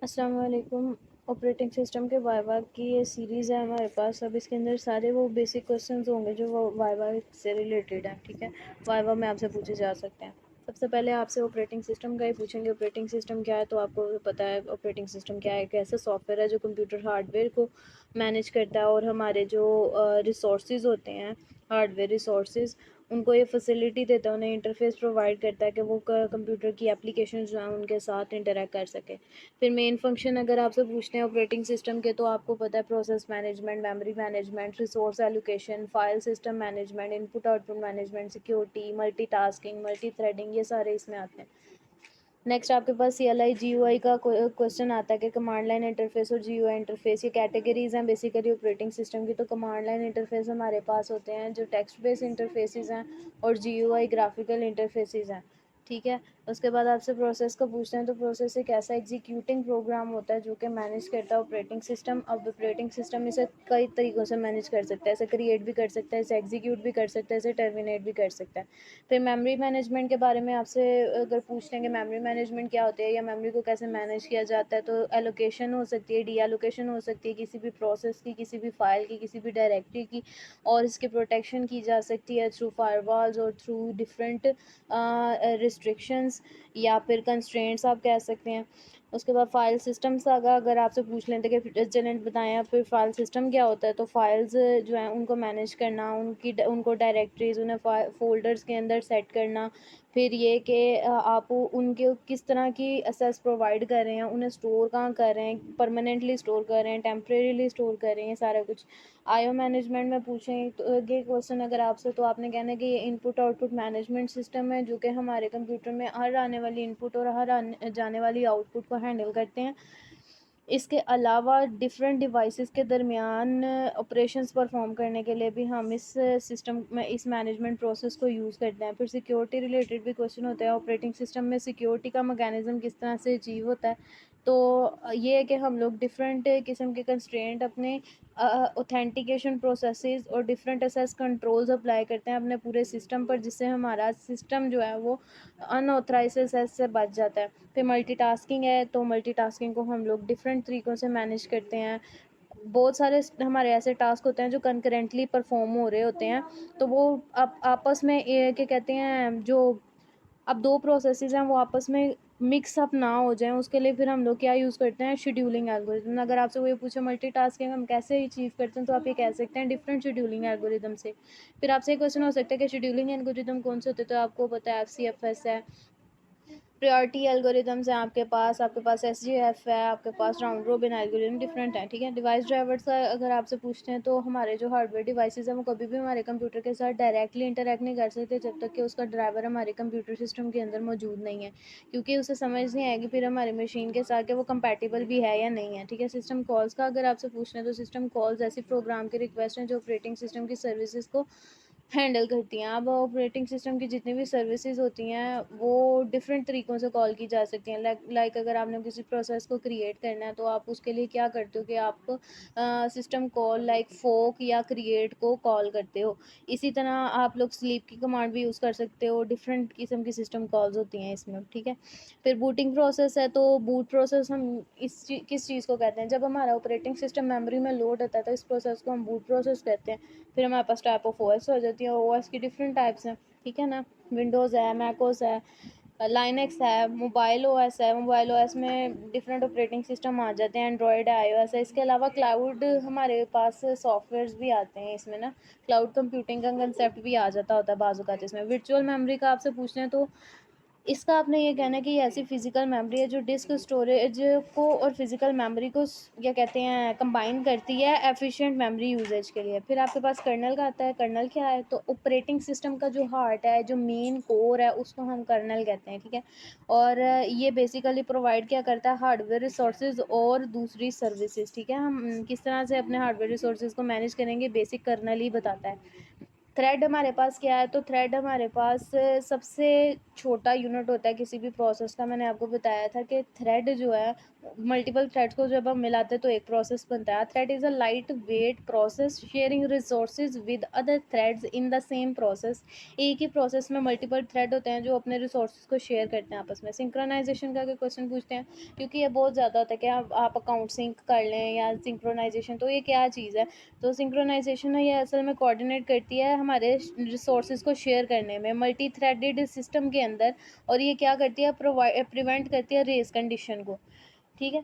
अस्सलाम वालेकुम। Operating system के वाइवा की ये सीरीज़ है हमारे पास। अब इसके अंदर सारे वो बेसिक क्वेश्चंस होंगे जो वो वाइवा से रिलेटेड हैं, ठीक है। वाइवा में आपसे पूछे जा सकते हैं। सबसे पहले आपसे ऑपरेटिंग सिस्टम का ही पूछेंगे। ऑपरेटिंग सिस्टम क्या है, तो आपको पता है ऑपरेटिंग सिस्टम क्या है। एक ऐसा सॉफ्टवेयर है जो कंप्यूटर हार्डवेयर को मैनेज करता है और हमारे जो रिसोर्सेज होते हैं, हार्डवेयर रिसोर्सेज, उनको ये फैसिलिटी देता है, उन्हें इंटरफेस प्रोवाइड करता है कि वो कंप्यूटर की एप्लीकेशन जो हैं उनके साथ इंटरेक्ट कर सके। फिर मेन फंक्शन अगर आपसे पूछते हैं ऑपरेटिंग सिस्टम के, तो आपको पता है process management, memory management, resource allocation, file system management, input output management, security, multitasking, multi threading, ये सारे इसमें आते हैं। नेक्स्ट आपके पास CLI GUI का क्वेश्चन आता है कि कमांड लाइन इंटरफेस और GUI इंटरफेस, ये कैटेगरीज हैं बेसिकली ऑपरेटिंग सिस्टम की। तो कमांड लाइन इंटरफेस हमारे पास होते हैं जो टेक्स्ट बेस्ड इंटरफेसेस हैं, और GUI ग्राफिकल इंटरफेसेस हैं, ठीक है। उसके बाद आपसे प्रोसेस का पूछते हैं, तो प्रोसेस एक ऐसा एग्जीक्यूटिंग प्रोग्राम होता है जो कि मैनेज करता है ऑपरेटिंग सिस्टम। अब ऑपरेटिंग सिस्टम इसे कई तरीक़ों से मैनेज कर सकता है, इसे क्रिएट भी कर सकता है, इसे एग्जीक्यूट भी कर सकता है, इसे टर्मिनेट भी कर सकता है। फिर मेमोरी मैनेजमेंट के बारे में आपसे अगर पूछते हैं कि मेमोरी मैनेजमेंट क्या होती है या मेमोरी को कैसे मैनेज किया जाता है, तो एलोकेशन हो सकती है, डी एलोकेशन हो सकती है किसी भी प्रोसेस की, किसी भी फाइल की, किसी भी डायरेक्टरी की, और इसकी प्रोटेक्शन की जा सकती है थ्रू फायरवॉल्स और थ्रू डिफरेंट रिस्ट्रिक्शंस या फिर कंस्ट्रेंट्स आप कह सकते हैं। उसके बाद फ़ाइल सिस्टम्स का अगर आपसे पूछ लेते हैं कि चलें बताएं आप, फिर फ़ाइल सिस्टम क्या होता है, तो फाइल्स जो हैं उनको मैनेज करना, उनको डायरेक्टरीज, उन्हें फ़ोल्डर्स के अंदर सेट करना। फिर ये कि आप उनके किस तरह की एक्सेस प्रोवाइड कर रहे हैं, उन्हें स्टोर कहाँ कर रहे हैं, परमानेंटली स्टोर कर रहे हैं, टेम्परेरीली स्टोर कर रहे हैं, सारा कुछ। IO मैनेजमेंट में पूछें तो ये क्वेश्चन अगर आपसे, तो आपने कहना है कि ये इनपुट आउटपुट मैनेजमेंट सिस्टम है जो कि हमारे कंप्यूटर में हर आने वाली इनपुट और हर आने जाने वाली आउटपुट को हैंडल करते हैं। इसके अलावा डिफरेंट डिवाइसेस के दरमियान ऑपरेशंस परफॉर्म करने के लिए भी हम इस सिस्टम में इस मैनेजमेंट प्रोसेस को यूज़ करते हैं। फिर सिक्योरिटी रिलेटेड भी क्वेश्चन होते हैं, ऑपरेटिंग सिस्टम में सिक्योरिटी का मैकेनिज्म किस तरह से अचीव होता है। तो ये है कि हम लोग डिफरेंट किस्म के कंस्ट्रेंट अपने ऑथेंटिकेशन प्रोसेसेस और डिफरेंट एसेस कंट्रोल्स अप्लाई करते हैं अपने पूरे सिस्टम पर, जिससे हमारा सिस्टम जो है वो अनऑथराइज्ड एसेस से बच जाता है। फिर मल्टीटास्किंग है, तो मल्टीटास्किंग को हम लोग डिफरेंट तरीक़ों से मैनेज करते हैं। बहुत सारे हमारे ऐसे टास्क होते हैं जो कंकरेंटली परफॉर्म हो रहे होते हैं, तो वो आपस में ये क्या कहते हैं, जो अब 2 प्रोसेसेस हैं वो आपस में मिक्स अप ना हो जाएँ, उसके लिए फिर हम लोग क्या यूज़ करते हैं, शेड्यूलिंग एल्गोरिदम। अगर आपसे कोई पूछे मल्टीटास्किंग हम कैसे अचीव करते हैं, तो आप ये कह सकते हैं डिफरेंट शेड्यूलिंग एल्गोरिदम से। फिर आपसे एक क्वेश्चन हो सकता है कि शेड्यूलिंग एल्गोरिदम कौन से होते हैं, तो आपको पता है FCFS है, प्रायोरिटी एल्गोरिदम्स हैं आपके पास SGF है, आपके पास राउंड रोबिन एल्गोरिदम, डिफरेंट है, ठीक है। डिवाइस ड्राइवर्स का अगर आपसे पूछते हैं, तो हमारे जो हार्डवेयर डिवाइसेस हैं वो कभी भी हमारे कंप्यूटर के साथ डायरेक्टली इंटरेक्ट नहीं कर सकते जब तक कि उसका ड्राइवर हमारे कंप्यूटर सिस्टम के अंदर मौजूद नहीं है, क्योंकि उसे समझ नहीं आएगी फिर हमारी मशीन के साथ कि वो कंपैटिबल भी है या नहीं है, ठीक है। सिस्टम कॉल्स का अगर आपसे पूछना है, तो सिस्टम कॉल्स ऐसी प्रोग्राम की रिक्वेस्ट हैं जो ऑपरेटिंग सिस्टम की सर्विसेज को हैंडल करती हैं। अब ऑपरेटिंग सिस्टम की जितनी भी सर्विसेज होती हैं वो डिफरेंट तरीक़ों से कॉल की जा सकती हैं। लाइक अगर आपने किसी प्रोसेस को क्रिएट करना है, तो आप उसके लिए क्या करते हो कि आप सिस्टम कॉल लाइक फोक या क्रिएट को कॉल करते हो। इसी तरह आप लोग स्लीप की कमांड भी यूज़ कर सकते हो। डिफरेंट किस्म की सिस्टम कॉल्स होती हैं इसमें, ठीक है। फिर बूटिंग प्रोसेस है, तो बूट प्रोसेस हम किस चीज़ को कहते हैं, जब हमारा ऑपरेटिंग सिस्टम मेमोरी में लोड होता है तो इस प्रोसेस को हम बूट प्रोसेस कहते हैं। फिर हमारे पास टाइप ऑफ OS हो जाती है, OS की डिफरेंट टाइप्स हैं, ठीक है ना। विंडोज़ है, मैकओस है, लाइनक्स है, मोबाइल OS है। मोबाइल OS में डिफरेंट ऑपरेटिंग सिस्टम आ जाते हैं, एंड्रॉयड है, iOS है। इसके अलावा क्लाउड हमारे पास सॉफ्टवेयर्स भी आते हैं इसमें ना, क्लाउड कंप्यूटिंग का कंसेप्ट भी आ जाता होता है बाजू का। जिसमें वर्चुअल मेमोरी का आपसे पूछते हैं, तो इसका आपने ये कहना है कि ये ऐसी फ़िज़िकल मेमोरी है जो डिस्क स्टोरेज को और फिज़िकल मेमोरी को क्या कहते हैं, कंबाइन करती है एफिशिएंट मेमोरी यूजेज के लिए। फिर आपके पास कर्नल का आता है। कर्नल क्या है, तो ऑपरेटिंग सिस्टम का जो हार्ट है, जो मेन कोर है, उसको हम कर्नल कहते हैं, ठीक है। और ये बेसिकली प्रोवाइड क्या करता है, हार्डवेयर रिसोर्सेज और दूसरी सर्विसेज, ठीक है। हम किस तरह से अपने हार्डवेयर रिसोर्सेज को मैनेज करेंगे, बेसिक कर्नल ही बताता है। थ्रेड हमारे पास क्या है, तो थ्रेड हमारे पास सबसे छोटा यूनिट होता है किसी भी प्रोसेस का। मैंने आपको बताया था कि थ्रेड जो है, मल्टीपल थ्रेड्स को जब हम मिलाते हैं तो एक प्रोसेस बनता है। Thread is a light weight process sharing resources with other threads in the same process. एक ही प्रोसेस में मल्टीपल थ्रेड होते हैं जो अपने रिसोर्सेज को शेयर करते हैं आपस में। सिंक्रोनाइजेशन का क्वेश्चन पूछते हैं, क्योंकि ये बहुत ज़्यादा होता है कि आप अकाउंट सिंक कर लें या सिंक्रोनाइजेशन, तो ये क्या चीज़ है? तो सिंक्रोनाइजेशन है, ये असल में कोऑर्डिनेट करती है हमारे रिसोर्सेज को शेयर करने में मल्टी थ्रेडेड सिस्टम के अंदर। और ये क्या करती है, प्रिवेंट करती है रेस कंडीशन को। ठीक है,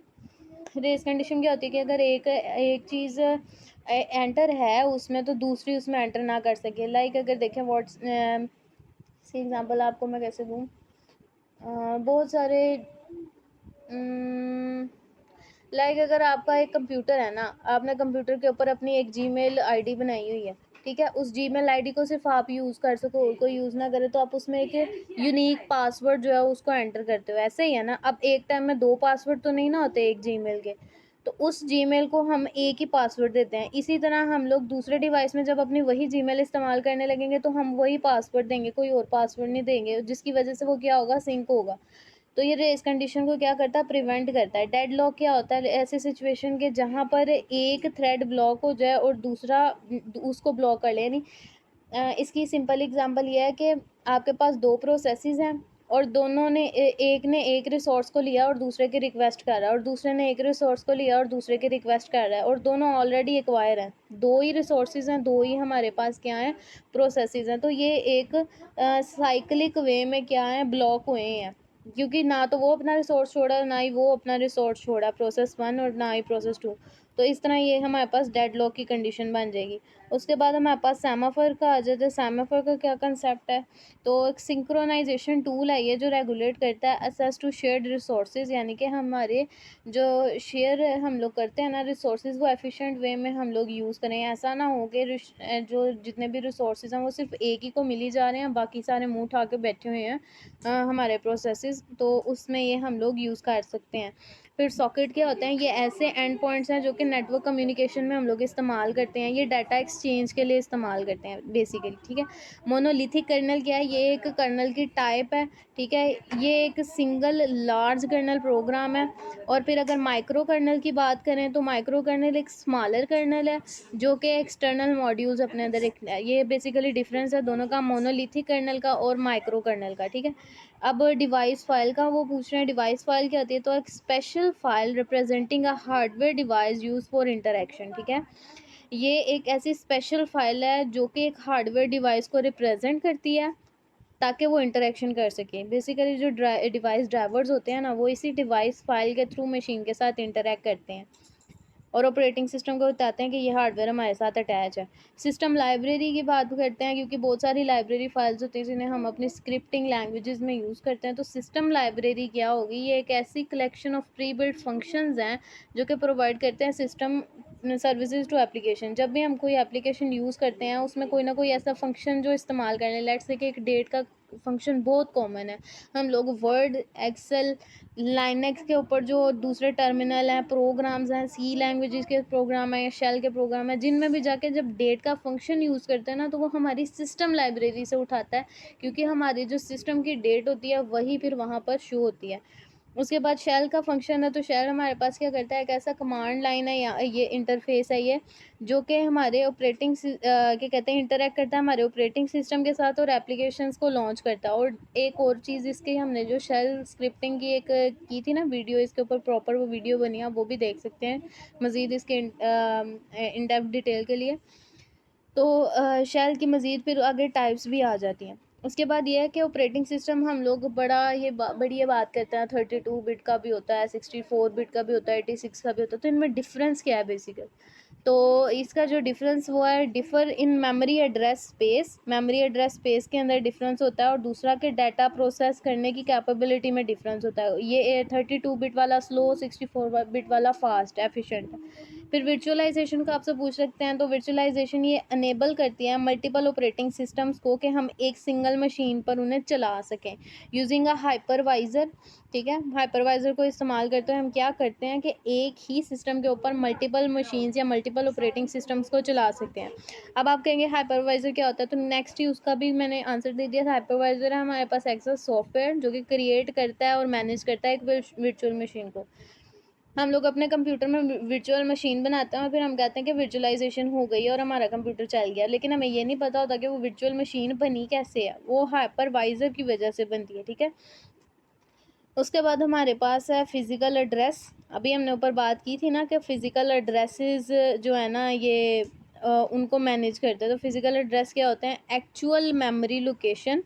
रेस कंडीशन क्या होती है कि अगर एक एक चीज़ एंटर है उसमें तो दूसरी उसमें एंटर ना कर सके। लाइक अगर देखें व्हाट्स सी एग्जांपल आपको मैं कैसे दूँ, बहुत सारे लाइक अगर आपका एक कंप्यूटर है ना, आपने कंप्यूटर के ऊपर अपनी एक जीमेल आईडी बनाई हुई है, ठीक है, उस जीमेल आईडी को सिर्फ आप यूज़ कर सको और कोई यूज़ ना करे, तो आप उसमें एक यूनिक पासवर्ड जो है उसको एंटर करते हो। ऐसे ही है ना, अब एक टाइम में 2 पासवर्ड तो नहीं ना होते एक जीमेल के, तो उस जीमेल को हम एक ही पासवर्ड देते हैं। इसी तरह हम लोग दूसरे डिवाइस में जब अपनी वही जीमेल इस्तेमाल करने लगेंगे तो हम वही पासवर्ड देंगे, कोई और पासवर्ड नहीं देंगे, जिसकी वजह से वो क्या होगा, सिंक होगा। तो ये रेस कंडीशन को क्या करता है, प्रिवेंट करता है। डेड लॉक क्या होता है, ऐसे सिचुएशन के जहाँ पर एक थ्रेड ब्लॉक हो जाए और दूसरा उसको ब्लॉक कर ले। यानी इसकी सिंपल एग्जांपल ये है कि आपके पास 2 प्रोसेसेस हैं और दोनों ने एक ने एक रिसोर्स को लिया और दूसरे की रिक्वेस्ट कर रहा है, और दूसरे ने एक रिसोर्स को लिया और दूसरे की रिक्वेस्ट कर रहा है, और दोनों ऑलरेडी एक्वायर हैं। 2 ही रिसोर्सेज हैं, 2 ही हमारे पास क्या हैं, प्रोसेसेस हैं। तो ये एक साइक्लिक वे में क्या है, ब्लॉक हुए हैं, क्योंकि ना तो वो अपना रिसोर्स छोड़ा, ना ही वो अपना रिसोर्स छोड़ा, प्रोसेस 1 और ना ही प्रोसेस 2। तो इस तरह ये हमारे पास डेडलॉक की कंडीशन बन जाएगी। उसके बाद हमारे पास सेमाफोर का आ जाता है। सेमाफोर का क्या कंसेप्ट है, तो एक सिंक्रोनाइजेशन टूल है ये, जो रेगुलेट करता है एक्सेस टू शेयर्ड रिसोर्सेज, यानी कि हमारे जो शेयर हम लोग करते हैं ना रिसोर्सेज, वो एफिशिएंट वे में हम लोग यूज़ करें। ऐसा ना हो कि जो जितने भी रिसोर्सेज हैं वो सिर्फ एक ही को मिली जा रहे हैं, बाकी सारे मुंह उठा के बैठे हुए हैं हमारे प्रोसेसेस, तो उसमें ये हम लोग यूज़ कर सकते हैं। फिर सॉकेट क्या होते हैं, ये ऐसे एंड पॉइंट्स हैं जो कि नेटवर्क कम्युनिकेशन में हम लोग इस्तेमाल करते हैं। ये डाटा एक्सचेंज के लिए इस्तेमाल करते हैं बेसिकली। ठीक है, मोनोलिथिक कर्नल क्या है, ये एक कर्नल की टाइप है। ठीक है, ये एक सिंगल लार्ज कर्नल प्रोग्राम है। और फिर अगर माइक्रो कर्नल की बात करें तो माइक्रो कर्नल एक स्मॉलर कर्नल है जो कि एक्सटर्नल मॉड्यूल्स अपने अंदर ये बेसिकली डिफरेंस है दोनों का, मोनोलिथिक कर्नल का और माइक्रो कर्नल का। ठीक है, अब डिवाइस फाइल का वो पूछ रहे हैं, डिवाइस फाइल क्या होती है, तो एक special file representing a hardware device use for interaction. ठीक है, ये एक ऐसी स्पेशल फाइल है जो कि एक हार्डवेयर डिवाइस को रिप्रेजेंट करती है ताकि वो इंटरेक्शन कर सके। बेसिकली जो डिवाइस ड्राइवर्स होते हैं ना, वो इसी डिवाइस फाइल के थ्रू मशीन के साथ इंटरेक्ट करते हैं और ऑपरेटिंग सिस्टम को बताते हैं कि ये हार्डवेयर हमारे साथ अटैच है। सिस्टम लाइब्रेरी की बात करते हैं, क्योंकि बहुत सारी लाइब्रेरी फाइल्स होती हैं जिन्हें हम अपनी स्क्रिप्टिंग लैंग्वेजेस में यूज़ करते हैं। तो सिस्टम लाइब्रेरी क्या होगी, ये एक ऐसी collection of pre built functions हैं जो कि प्रोवाइड करते हैं सिस्टम सर्विसेज टू एप्लीकेशन। जब भी हम कोई एप्लीकेशन यूज़ करते हैं उसमें कोई ना कोई ऐसा फंक्शन जो इस्तेमाल कर लें, लेट्स से कि एक डेट का फंक्शन बहुत कॉमन है। हम लोग वर्ड, एक्सेल, लाइनेक्स के ऊपर जो दूसरे टर्मिनल हैं, प्रोग्राम्स हैं, सी लैंग्वेजेस के प्रोग्राम है या शेल के प्रोग्राम है, जिनमें भी जाके जब डेट का फंक्शन यूज़ करते हैं ना, तो वो हमारी सिस्टम लाइब्रेरी से उठाता है, क्योंकि हमारी जो सिस्टम की डेट होती है वही फिर वहाँ पर शो होती है। उसके बाद शेल का फंक्शन है, तो शेल हमारे पास क्या करता है, एक ऐसा कमांड लाइन है या ये इंटरफेस है ये, जो कि हमारे क्या कहते हैं, इंटरेक्ट करता है हमारे ऑपरेटिंग सिस्टम के साथ और एप्लीकेशंस को लॉन्च करता है। और एक और चीज़ इसकी, हमने जो शेल स्क्रिप्टिंग की एक की थी ना वीडियो, इसके ऊपर प्रॉपर वो वीडियो बनी है, वो भी देख सकते हैं मज़ीद इसके इन डेप्थ डिटेल के लिए। तो शेल की मज़ीद फिर आगे टाइप्स भी आ जाती हैं। उसके बाद ये है कि ऑपरेटिंग सिस्टम हम लोग बड़ी ये बात करते हैं, 32 बिट का भी होता है, 64 बिट का भी होता है, 86 का भी होता है। तो इनमें डिफरेंस क्या है बेसिकली, तो इसका जो डिफरेंस वो है, differ in memory address space. Memory address space के अंदर डिफरेंस होता है, और दूसरा कि डाटा प्रोसेस करने की कैपेबिलिटी में डिफरेंस होता है। ये 32 बिट वाला स्लो, 64 बिट वाला फास्ट एफिशिएंट है। फिर वर्चुअलाइजेशन का आपसे पूछ सकते हैं, तो वर्चुअलाइजेशन ये अनेबल करती है मल्टीपल ऑपरेटिंग सिस्टम्स को कि हम एक सिंगल मशीन पर उन्हें चला सकें यूजिंग अ हाइपरवाइज़र। ठीक है, हाइपरवाइज़र को इस्तेमाल करते हुए हम क्या करते हैं कि एक ही सिस्टम के ऊपर मल्टीपल मशीन्स या मल्टीपल ऑपरेटिंग सिस्टम्स को चला सकते हैं। अब आप कहेंगे हाइपरवाइज़र क्या होता है, तो नेक्स्ट ही उसका भी मैंने आंसर दे दिया। हाइपरवाइज़र है हमारे पास ऐसा सॉफ्टवेयर जो कि क्रिएट करता है और मैनेज करता है एक वर्चुअल मशीन को। हम लोग अपने कंप्यूटर में वर्चुअल मशीन बनाते हैं और फिर हम कहते हैं कि वर्चुअलाइजेशन हो गई और हमारा कंप्यूटर चल गया, लेकिन हमें ये नहीं पता होता कि वो वर्चुअल मशीन बनी कैसे है, वो हाइपरवाइज़र की वजह से बनती है। ठीक है, उसके बाद हमारे पास है फिज़िकल एड्रेस। अभी हमने ऊपर बात की थी ना कि फ़िज़िकल एड्रेसेस जो है ना ये उनको मैनेज करते हैं। तो फिज़िकल एड्रेस क्या होते हैं, एक्चुअल मेमोरी लोकेशन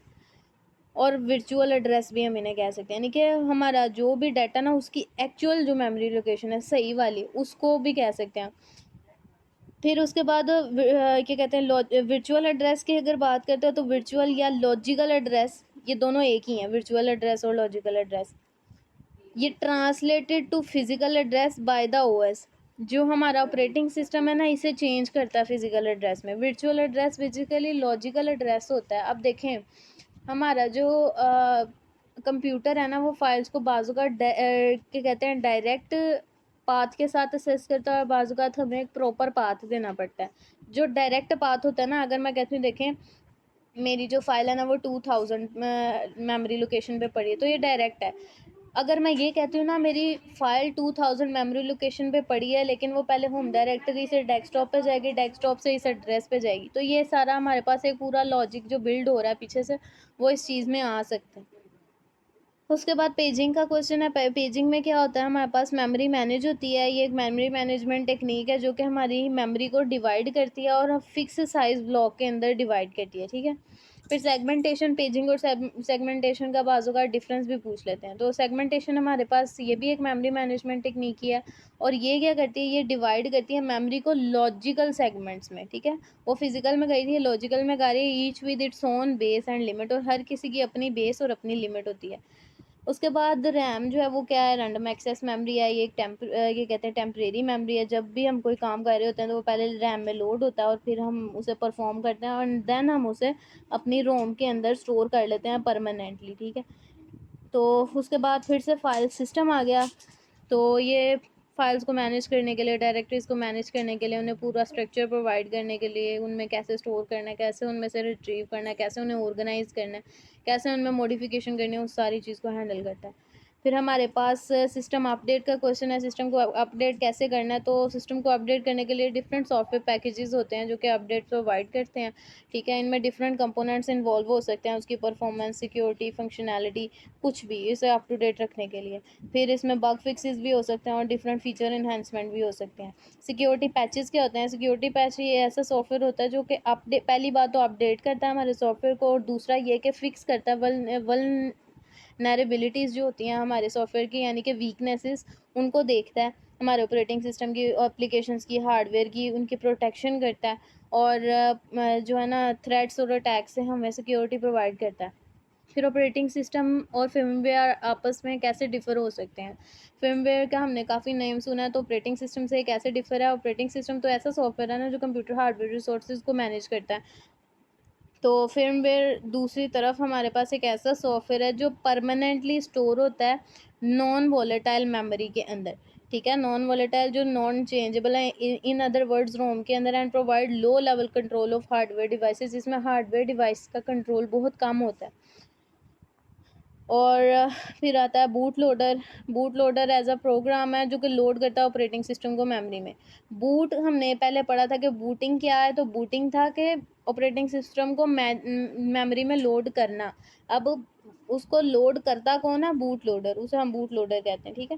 और वर्चुअल एड्रेस भी हम इन्हें कह सकते हैं, यानी कि हमारा जो भी डाटा ना उसकी एक्चुअल जो मेमोरी लोकेशन है सही वाली, उसको भी कह सकते हैं। फिर उसके बाद क्या कहते हैं, वर्चुअल एड्रेस की अगर बात करते हैं तो वर्चुअल या लॉजिकल एड्रेस ये दोनों एक ही हैं, वर्चुअल एड्रेस और लॉजिकल एड्रेस। ये translated to physical address by the OS. जो हमारा ऑपरेटिंग सिस्टम है ना इसे चेंज करता है फिजिकल एड्रेस में। Virtual address basically logical address होता है। अब देखें हमारा जो कंप्यूटर है ना वो फाइल्स को बाजू का क्या कहते हैं डायरेक्ट पाथ के साथ असेस करता है और बाजू का हमें एक प्रॉपर पाथ देना पड़ता है। जो डायरेक्ट पाथ होता है ना, अगर मैं कहती हूँ देखें मेरी जो फाइल है ना वो 2000 मेमोरी लोकेशन पे पड़ी है, तो ये डायरेक्ट है। अगर मैं ये कहती हूँ ना मेरी फाइल 2000 मेमोरी लोकेशन पे पड़ी है, लेकिन वो पहले होम डायरेक्टरी से डेस्कटॉप पे जाएगी, डेस्कटॉप से इस एड्रेस पे जाएगी, तो ये सारा हमारे पास एक पूरा लॉजिक जो बिल्ड हो रहा है पीछे से वो इस चीज़ में आ सकता है। उसके बाद पेजिंग का क्वेश्चन है। पेजिंग में क्या होता है, हमारे पास मेमोरी मैनेज होती है। ये एक मेमोरी मैनेजमेंट टेक्निक है जो कि हमारी मेमोरी को डिवाइड करती है और फिक्स साइज ब्लॉक के अंदर डिवाइड करती है। ठीक है, फिर सेगमेंटेशन, पेजिंग और सेगमेंटेशन का बाजू का डिफरेंस भी पूछ लेते हैं। तो सेगमेंटेशन हमारे पास ये भी एक मेमोरी मैनेजमेंट टेक्निक ही है और ये क्या करती है, ये डिवाइड करती है मेमोरी को लॉजिकल सेगमेंट्स में। ठीक है, वो फिजिकल में गई थी, लॉजिकल में गा रही है, each with its own base and limit, और हर किसी की अपनी बेस और अपनी लिमिट होती है। उसके बाद रैम जो है वो क्या है, रैंडम एक्सेस मेमोरी है। ये एक ये कहते हैं टेम्परेरी मेमोरी है। जब भी हम कोई काम कर रहे होते हैं तो वो पहले रैम में लोड होता है और फिर हम उसे परफॉर्म करते हैं और देन हम उसे अपनी रोम के अंदर स्टोर कर लेते हैं परमानेंटली। ठीक है, तो उसके बाद फिर से फाइल सिस्टम आ गया। तो ये फाइल्स को मैनेज करने के लिए, डायरेक्टरीज को मैनेज करने के लिए, उन्हें पूरा स्ट्रक्चर प्रोवाइड करने के लिए, उनमें कैसे स्टोर करना है, कैसे उनमें से रिट्रीव करना है, कैसे उन्हें ऑर्गेनाइज करना है, कैसे उनमें मॉडिफिकेशन करनी है, उस सारी चीज़ को हैंडल करता है। फिर हमारे पास सिस्टम अपडेट का क्वेश्चन है। सिस्टम को अपडेट कैसे करना है, तो सिस्टम को अपडेट करने के लिए डिफरेंट सॉफ्टवेयर पैकेजेस होते हैं जो कि अपडेट प्रोवाइड करते हैं। ठीक है, इनमें डिफरेंट कंपोनेंट्स इन्वॉल्व हो सकते हैं, उसकी परफॉर्मेंस, सिक्योरिटी, फंक्शनैलिटी, कुछ भी इसे अप टू डेट रखने के लिए। फिर इसमें बग फिक्सेस भी हो सकते हैं और डिफरेंट फीचर इन्हांसमेंट भी हो सकते हैं। सिक्योरिटी पैचेस क्या होते हैं, सिक्योरिटी पैच ये ऐसा सॉफ्टवेयर होता है जो कि अपडेट, पहली बात तो अपडेट करता है हमारे सॉफ्टवेयर को, और दूसरा ये कि फिक्स करता है वल्नरेबिलिटीज़ जो होती हैं हमारे सॉफ्टवेयर की, यानी कि वीकनेसेस, उनको देखता है। हमारे ऑपरेटिंग सिस्टम की, एप्लीकेशंस की, हार्डवेयर की, उनकी प्रोटेक्शन करता है और जो है ना थ्रेट्स और अटैक से हमें सिक्योरिटी प्रोवाइड करता है। फिर ऑपरेटिंग सिस्टम और फर्मवेयर आपस में कैसे डिफ़र हो सकते हैं। फर्मवेयर का हमने काफ़ी नेम सुना है, तो ऑपरेटिंग सिस्टम से कैसे डिफ़र है। ऑपरेटिंग सिस्टम तो ऐसा सॉफ्टवेयर है ना जो कंप्यूटर हार्डवेयर रिसोर्सेज को मैनेज करता है। तो फर्मवेयर दूसरी तरफ हमारे पास एक ऐसा सॉफ्टवेयर है जो परमानेंटली स्टोर होता है नॉन वॉलेटाइल मेमोरी के अंदर। ठीक है, नॉन वॉलेटाइल जो नॉन चेंजेबल है, इन अदर वर्ड्स रोम के अंदर, and provide low level control of hardware devices, जिसमें हार्डवेयर डिवाइस का कंट्रोल बहुत कम होता है। और फिर आता है boot loader. Boot loader as a program है जो कि लोड करता है ऑपरेटिंग सिस्टम को मेमोरी में। बूट हमने पहले पढ़ा था कि बूटिंग क्या है, तो बूटिंग था कि ऑपरेटिंग सिस्टम को मेमोरी में लोड करना। अब उसको लोड करता कौन है, बूट लोडर, उसे हम बूट लोडर कहते हैं। ठीक है,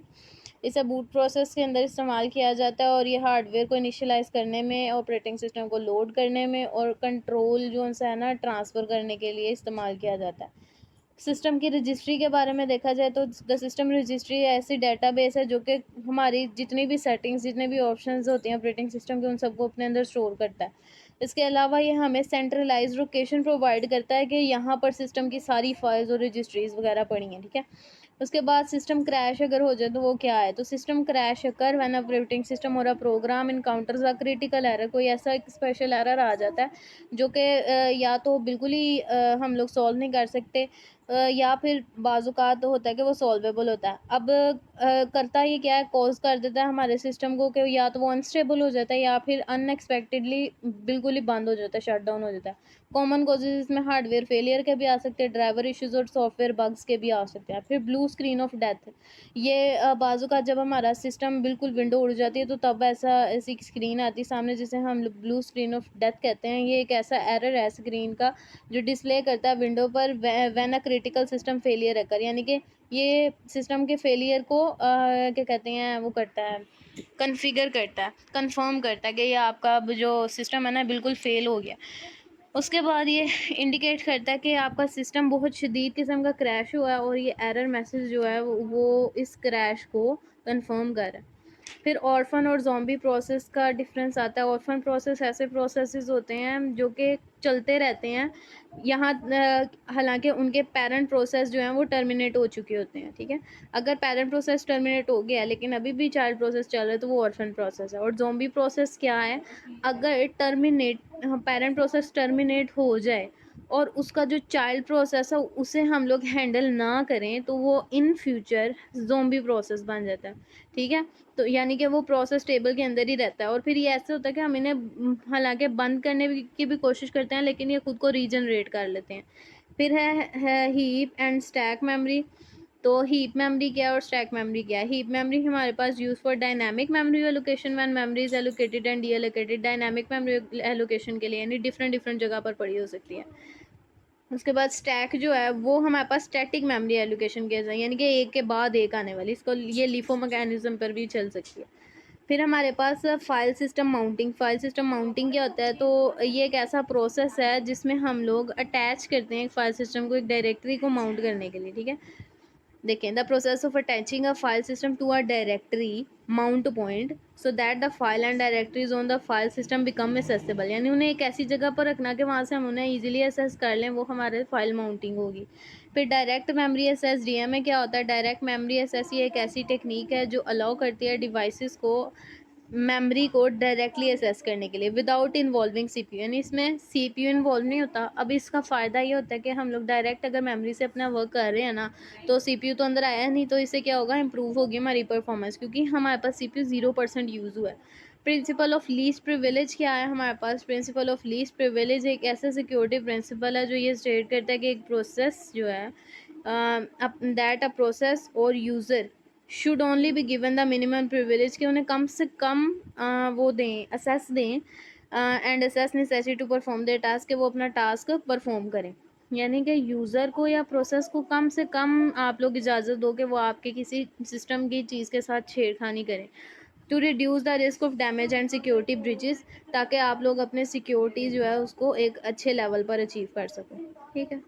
इसे बूट प्रोसेस के अंदर इस्तेमाल किया जाता है और ये हार्डवेयर को इनिशियलाइज करने में, ऑपरेटिंग सिस्टम को लोड करने में और कंट्रोल जो उनसे है ना ट्रांसफ़र करने के लिए इस्तेमाल किया जाता है। सिस्टम की रजिस्ट्री के बारे में देखा जाए तो द सिस्टम रजिस्ट्री ऐसी डेटाबेस है जो कि हमारी जितनी भी सेटिंग्स, जितने भी ऑप्शंस होती हैं ऑपरेटिंग सिस्टम के, उन सबको अपने अंदर स्टोर करता है। इसके अलावा ये हमें सेंट्रलाइज्ड लोकेशन प्रोवाइड करता है कि यहाँ पर सिस्टम की सारी फाइल्स और रजिस्ट्रीज वगैरह पड़ी हैं। ठीक है, उसके बाद सिस्टम क्रैश अगर हो जाए तो वो क्या है, तो system crash occur when operating system और a program encounters a critical error, कोई ऐसा एक स्पेशल एरर आ जाता है जो कि या तो बिल्कुल ही हम लोग सॉल्व नहीं कर सकते, या फिर बाज़-औक़ात तो होता है कि वो सॉल्वेबल होता है। अब करता ये क्या है, कॉज़ कर देता है हमारे सिस्टम को कि या तो वो अनस्टेबल हो जाता है या फिर अनएक्सपेक्टेडली बिल्कुल ही बंद हो जाता है, शट डाउन हो जाता है। कॉमन कॉजेज़ इसमें हार्डवेयर फेलियर के भी आ सकते हैं, ड्राइवर इश्यूज़ और सॉफ्टवेयर बग्स के भी आ सकते हैं। फिर ब्लू स्क्रीन ऑफ डेथ, ये बाज़-औक़ात जब हमारा सिस्टम बिल्कुल विंडो उड़ जाती है तो तब ऐसी एक स्क्रीन आती है सामने जिसे हम लोग ब्लू स्क्रीन ऑफ डेथ कहते हैं। ये एक ऐसा एरर है स्क्रीन का जो डिस्प्ले करता है विंडो पर when a critical system failure occur, यानी कि ये सिस्टम के फेलियर को क्या कहते हैं, वो करता है, कॉन्फ़िगर करता है, कन्फर्म करता है कि ये आपका अब जो सिस्टम है ना बिल्कुल फ़ेल हो गया। उसके बाद ये इंडिकेट करता है कि आपका सिस्टम बहुत शदीद किस्म का क्रैश हुआ है और ये एरर मैसेज जो है वो इस क्रैश को कन्फर्म कर रहा है। फिर ऑर्फन और ज़ॉम्बी प्रोसेस का डिफरेंस आता है। ऑर्फन प्रोसेस ऐसे प्रोसेसेस होते हैं जो कि चलते रहते हैं, यहाँ हालांकि उनके पेरेंट प्रोसेस जो हैं वो टर्मिनेट हो चुके होते हैं, ठीक है। अगर पेरेंट प्रोसेस टर्मिनेट हो गया लेकिन अभी भी चाइल्ड प्रोसेस चल रहा है तो वो ऑर्फन प्रोसेस है। और ज़ॉम्बी प्रोसेस क्या है, अगर पेरेंट प्रोसेस टर्मिनेट हो जाए और उसका जो चाइल्ड प्रोसेस है उसे हम लोग हैंडल ना करें तो वो इन फ्यूचर ज़ॉम्बी प्रोसेस बन जाता है, ठीक है। तो यानी कि वो प्रोसेस टेबल के अंदर ही रहता है और फिर ये ऐसे होता है कि हम इन्हें हालांकि बंद करने की भी कोशिश करते हैं लेकिन ये खुद को रीजनरेट कर लेते हैं। फिर है हीप एंड स्टैक मेमोरी। तो हीप मेमोरी क्या है और स्टैक मेमोरी क्या है। हीप मेमोरी हमारे पास use for dynamic memory allocation when memory is allocated and deallocated. Dynamic memory allocation के लिए यानी डिफरेंट डिफरेंट जगह पर पड़ी हो सकती है। उसके बाद स्टैक जो है वो हमारे पास स्टैटिक मेमोरी एलोकेशन के यानी कि एक के बाद एक आने वाली, इसको ये लीफो मैकेनिज्म पर भी चल सकती है। फिर हमारे पास file system mounting. File system mounting क्या होता है, तो ये एक ऐसा प्रोसेस है जिसमें हम लोग अटैच करते हैं एक फाइल सिस्टम को एक डायरेक्टरी को माउंट करने के लिए, ठीक है। देखें, the process of attaching a file system to a directory mount point so that the file and directories on the file system become accessible, यानी उन्हें एक ऐसी जगह पर रखना कि वहाँ से हम उन्हें ईजिली एसेस कर लें, वो हमारे फाइल माउंटिंग होगी। फिर डायरेक्ट मेमोरी एसेस, डीएम में क्या होता है, डायरेक्ट मेमोरी एसेस ये एक ऐसी टेक्निक है जो अलाउ करती है डिवाइसेस को मेमोरी को डायरेक्टली असेस करने के लिए विदाउट इन्वॉल्विंग सीपीयू, यानी इसमें सीपीयू इन्वॉल्व नहीं होता। अब इसका फ़ायदा ये होता है कि हम लोग डायरेक्ट अगर मेमोरी से अपना वर्क कर रहे हैं ना तो सीपीयू तो अंदर आया नहीं, तो इससे क्या होगा, इंप्रूव होगी हमारी परफॉर्मेंस क्योंकि हमारे पास सीपीयू 0% यूज़ हुआ है। प्रिंसिपल ऑफ लीस्ट प्रिविलेज क्या है हमारे पास, प्रिंसिपल ऑफ लीस्ट प्रिविलेज एक ऐसा सिक्योरिटी प्रिंसिपल है जो ये स्टेट करता है कि एक प्रोसेस जो है दैट अ प्रोसेस और user should only be given the minimum privilege, कि उन्हें कम से कम वो दें, असेस दें and access necessity to perform their task, कि वो अपना टास्क परफॉर्म करें। यानी कि यूज़र को या प्रोसेस को कम से कम आप लोग इजाज़त दो कि वो आपके किसी सिस्टम की चीज़ के साथ छेड़खानी करें to reduce the risk of damage and security breaches, ताकि आप लोग अपने सिक्योरिटी जो है उसको एक अच्छे लेवल पर अचीव कर सकें, ठीक है।